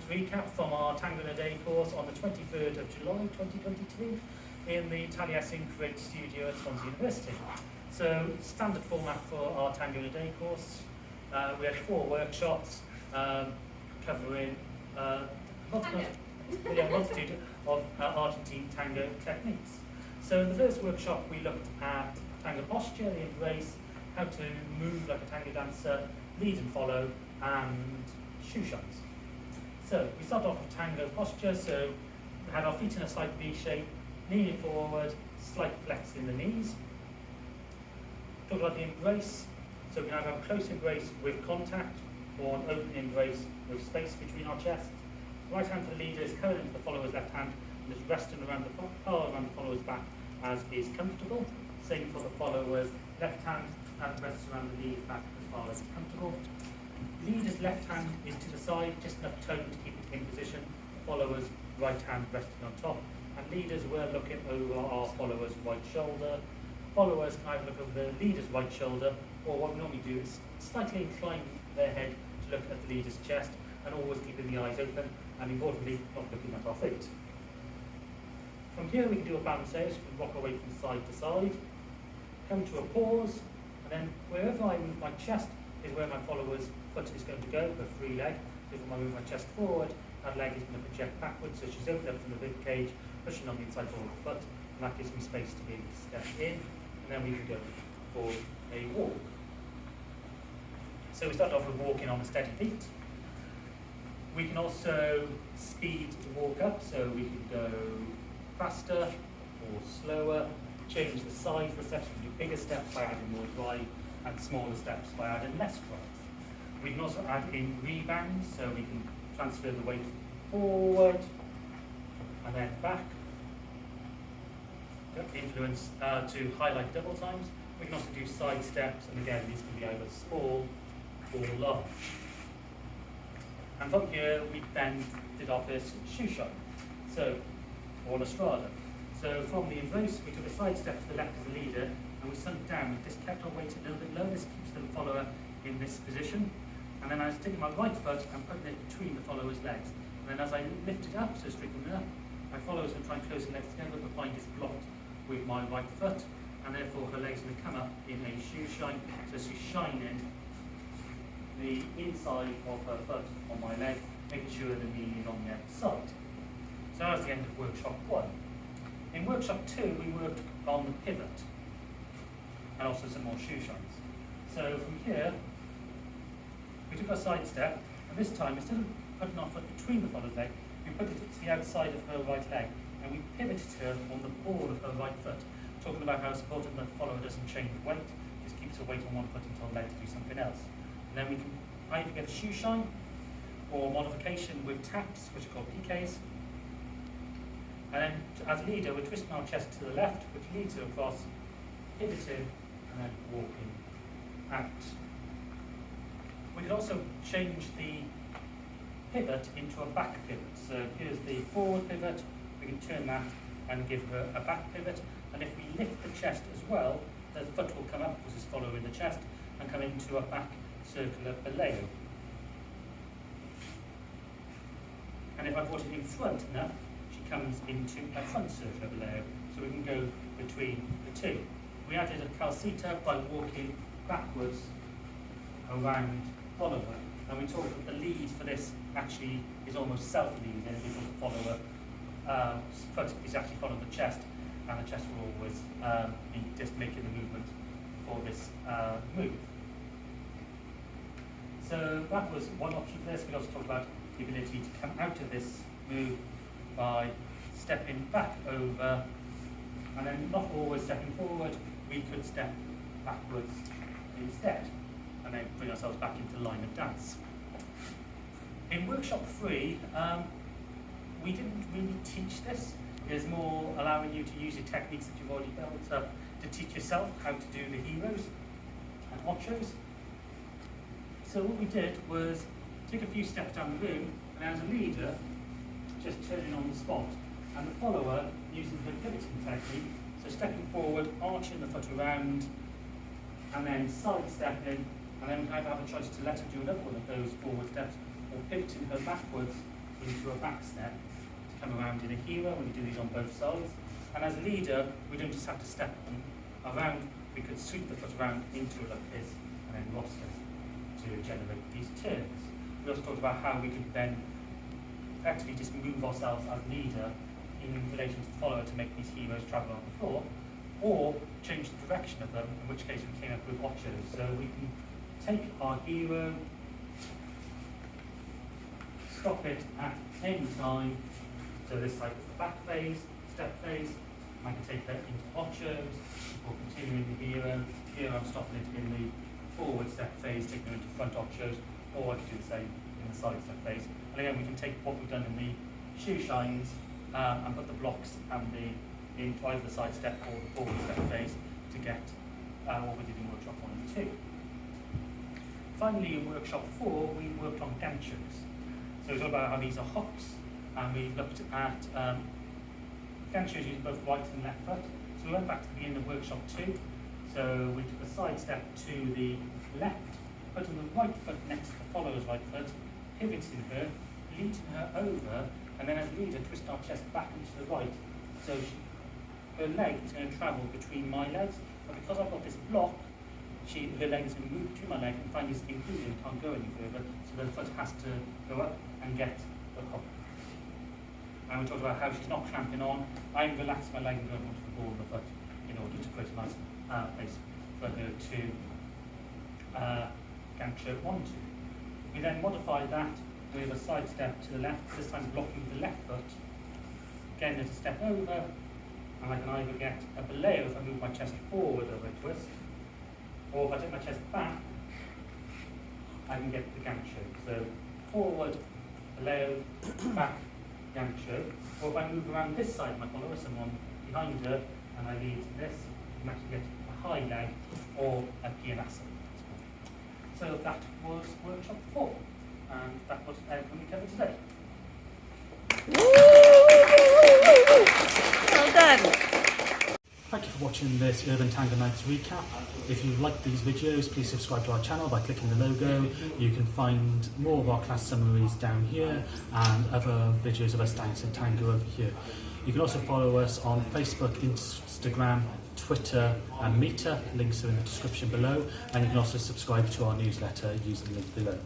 Recap from our Tango in a Day course on the 23rd of July 2022 in the Taliesin Create Studio at Swansea University. So, standard format for our Tango in a Day course. We had 4 workshops covering a multitude of Argentine tango techniques. So, in the first workshop we looked at tango posture, the embrace, how to move like a tango dancer, lead and follow, and shoe shines. So we start off with tango posture, so we had our feet in a slight V shape, leaning forward, slight flex in the knees. Talk about the embrace, so we can either have a close embrace with contact or an open embrace with space between our chests. Right hand for the leader is curled into the follower's left hand and is resting around the follower's back as is comfortable. Same for the follower's left hand and rests around the leader's back as far as comfortable. Leader's left hand is to the side, just enough tone to keep it in position. Follower's right hand resting on top. And leaders were looking over our follower's right shoulder. Followers can either look over the leader's right shoulder, or what we normally do is slightly incline their head to look at the leader's chest, and always keeping the eyes open, and importantly, not looking at our feet. From here we can do a balance out, so we can rock away from side to side, come to a pause, and then wherever I move my chest is where my follower's foot is going to go, her free leg. So if I move my chest forward, that leg is going to project backwards, so she's opened up from the rib cage, pushing on the inside ball of the foot, and that gives me space to be able to step in, and then we can go for a walk. So we start off with walking on a steady beat. We can also speed the walk up, so we can go faster or slower, change the size of the steps, we can do bigger steps by adding more drive, and smaller steps by adding less drive. We can also add in rebounds, so we can transfer the weight forward and then back. Influence to highlight double times. We can also do side steps, and again, these can be either small or large. And from here, we then did our first shoe shine, so, or Estrada. So from the embrace, we took a side step to the left as the leader, and we sunk down. We just kept our weight a little bit low. This keeps the follower in this position. And then I was taking my right foot and putting it between the follower's legs. And then as I lift it up, so straightening it up, my follower's going to try and close her legs together, but find it's blocked with my right foot, and therefore her legs are going to come up in a shoe shine. So she's shining the inside of her foot on my leg, making sure the knee is on the outside. So that was the end of workshop 1. In workshop 2, we worked on the pivot, and also some more shoe shines. So from here, we took our side step, and this time, instead of putting our foot between the follower's leg, we put it to the outside of her right leg, and we pivoted her on the ball of her right foot, talking about how it's important that the follower doesn't change weight, just keeps her weight on one foot until led to do something else. And then we can either get a shoe shine, or modification with taps, which are called PKs. And then, as a leader, we're twisting our chest to the left, which leads her across, pivoting, and then walking out. We can also change the pivot into a back pivot. So here's the forward pivot, we can turn that and give her a back pivot. And if we lift the chest as well, the foot will come up, because it's following the chest, and come into a back circular Boleo. And if I brought it in front enough, she comes into a front circular Boleo, so we can go between the two. We added a calcita by walking backwards around follower, and we talked that the lead for this actually is almost self-leading, because the follower foot is actually following the chest, and the chest will always be just making the movement for this move. So that was one option for this. We also talked about the ability to come out of this move by stepping back over, and then not always stepping forward, we could step backwards instead, and then bring ourselves back into line of dance. In workshop 3, we didn't really teach this. It was more allowing you to use your techniques that you've already built up to teach yourself how to do the Giros and Ochos. So what we did was take a few steps down the room, and as a leader, just turning on the spot, and the follower using her pivoting technique, so stepping forward, arching the foot around, and then sidestepping, and then we either have a choice to let her do another one of those forward steps, or pivoting her backwards into a back step to come around in a hero, when we do these on both sides. And as a leader, we don't just have to step them around, we could sweep the foot around into it like this, and then roster to generate these turns. We also talked about how we could then effectively just move ourselves as leader in relation to the follower to make these heroes travel on the floor, or change the direction of them, in which case we came up with Ochos. So we can take our hero, stop it at any time, so this side is the back phase, step phase, I can take that into Ochos, before continuing the hero. Here I'm stopping it in the forward step phase, taking it into front Ochos, or I can do the same in the side step phase. And again, we can take what we've done in the shoe shines and put the blocks and into either the side step or the forward step phase to get what we did in workshop 1 and 2. Finally, in workshop 4, we worked on Ganchos. So we talked about how these are hops, and we looked at Ganchos using both right and left foot. So we went back to the beginning of workshop 2. So we took a side step to the left, putting the right foot next to the follower's right foot, pivoting her, leading her over, and then as a leader, twist our chest back and to the right. So her leg is going to travel between my legs, but because I've got this block, her leg is going to move between my leg and find this inclusion, can't go any further, so the foot has to go up and get the hop. And we talked about how she's not clamping on. I'm relaxing my leg and going onto the ball of the foot in order to create a nice place for her to Gancho onto. We then modify that with a side step to the left, this time blocking the left foot, getting her to step over, and I can either get a Boleos if I move my chest forward over a twist, or if I take my chest back, I can get the Gancho. So forward, Boleos, back, Gancho. Or if I move around this side of my follower, someone behind her, and I lead this, I can actually get a high leg or a pianassa. So that was workshop 4, and that was everything we covered today. Well done. Thank you for watching this Urban Tango Nights recap. If you like these videos, please subscribe to our channel by clicking the logo. You can find more of our class summaries down here and other videos of us dancing tango over here. You can also follow us on Facebook, Instagram, Twitter and Meetup. Links are in the description below, and you can also subscribe to our newsletter using the link below.